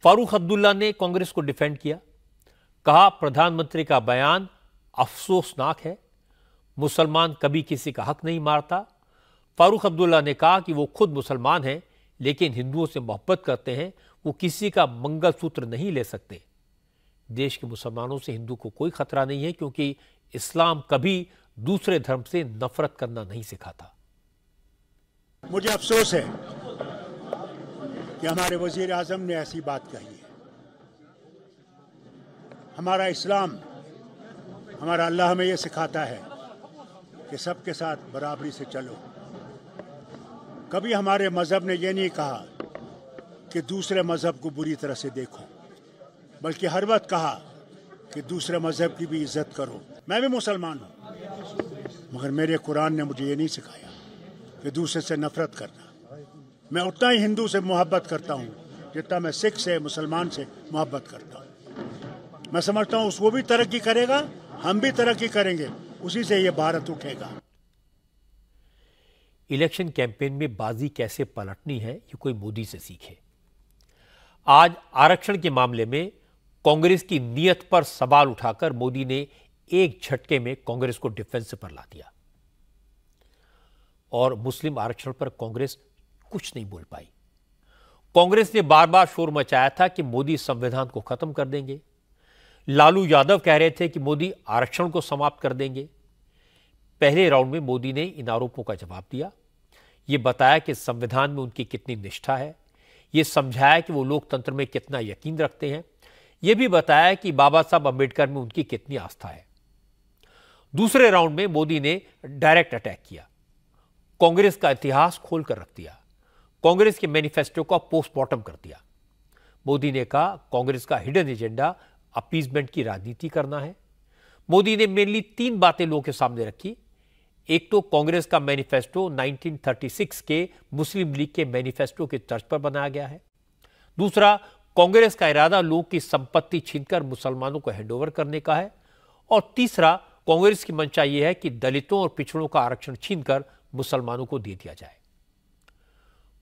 फारूक अब्दुल्ला ने कांग्रेस को डिफेंड किया, कहा प्रधानमंत्री का बयान अफसोसनाक है, मुसलमान कभी किसी का हक नहीं मारता। फारूक अब्दुल्ला ने कहा कि वो खुद मुसलमान हैं लेकिन हिंदुओं से मोहब्बत करते हैं, वो किसी का मंगलसूत्र नहीं ले सकते। देश के मुसलमानों से हिंदू को कोई खतरा नहीं है क्योंकि इस्लाम कभी दूसरे धर्म से नफरत करना नहीं सिखाता। मुझे अफसोस है कि हमारे वजीर आजम ने ऐसी बात कही है। हमारा इस्लाम, हमारा अल्लाह हमें यह सिखाता है कि सबके साथ बराबरी से चलो। कभी हमारे मजहब ने यह नहीं कहा कि दूसरे मजहब को बुरी तरह से देखो, बल्कि हर वक्त कहा कि दूसरे मजहब की भी इज्जत करो। मैं भी मुसलमान हूँ, मगर मेरे कुरान ने मुझे ये नहीं सिखाया कि दूसरे से नफरत करना। मैं उतना ही हिंदू से मोहब्बत करता हूँ जितना मैं सिख से, मुसलमान से मोहब्बत करता हूँ। मैं समझता हूँ वो भी तरक्की करेगा, हम भी तरक्की करेंगे, उसी से ये भारत उठेगा। इलेक्शन कैंपेन में बाजी कैसे पलटनी है, ये कोई मोदी से सीखे। आज आरक्षण के मामले में कांग्रेस की नीयत पर सवाल उठाकर मोदी ने एक झटके में कांग्रेस को डिफेंस पर ला दिया और मुस्लिम आरक्षण पर कांग्रेस कुछ नहीं बोल पाई। कांग्रेस ने बार बार शोर मचाया था कि मोदी संविधान को खत्म कर देंगे। लालू यादव कह रहे थे कि मोदी आरक्षण को समाप्त कर देंगे। पहले राउंड में मोदी ने इन आरोपों का जवाब दिया, यह बताया कि संविधान में उनकी कितनी निष्ठा है, यह समझाया कि वो लोकतंत्र में कितना यकीन रखते हैं, यह भी बताया कि बाबा साहब अंबेडकर में उनकी कितनी आस्था है। दूसरे राउंड में मोदी ने डायरेक्ट अटैक किया, कांग्रेस का इतिहास खोलकर रख दिया, कांग्रेस के मैनिफेस्टो का पोस्टमार्टम कर दिया। मोदी ने कहा कांग्रेस का हिडन एजेंडा अपीजमेंट की राजनीति करना है। मोदी ने मेनली 3 बातें लोगों के सामने रखी। एक तो कांग्रेस का मैनिफेस्टो 1936 के मुस्लिम लीग के मैनिफेस्टो के तर्ज पर बनाया गया है। दूसरा, कांग्रेस का इरादा लोगों की संपत्ति छीनकर मुसलमानों को हैंडओवर करने का है। और तीसरा, कांग्रेस की मंशा यह है कि दलितों और पिछड़ों का आरक्षण छीनकर मुसलमानों को दे दिया जाए।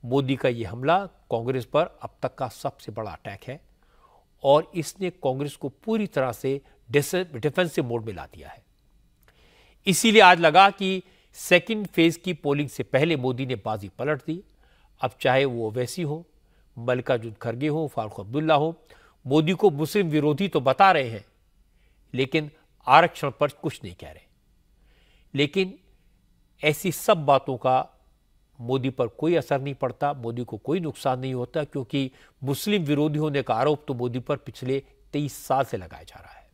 मोदी का यह हमला कांग्रेस पर अब तक का सबसे बड़ा अटैक है और इसने कांग्रेस को पूरी तरह से डिफेंसिव मोड में ला दिया है। इसीलिए आज लगा कि सेकंड फेज की पोलिंग से पहले मोदी ने बाजी पलट दी। अब चाहे वो ओवैसी हो, मल्लिकार्जुन खड़गे हो, फारूक अब्दुल्ला हो, मोदी को मुस्लिम विरोधी तो बता रहे हैं लेकिन आरक्षण पर कुछ नहीं कह रहे। लेकिन ऐसी सब बातों का मोदी पर कोई असर नहीं पड़ता, मोदी को कोई नुकसान नहीं होता, क्योंकि मुस्लिम विरोधी होने का आरोप तो मोदी पर पिछले 23 साल से लगाया जा रहा है।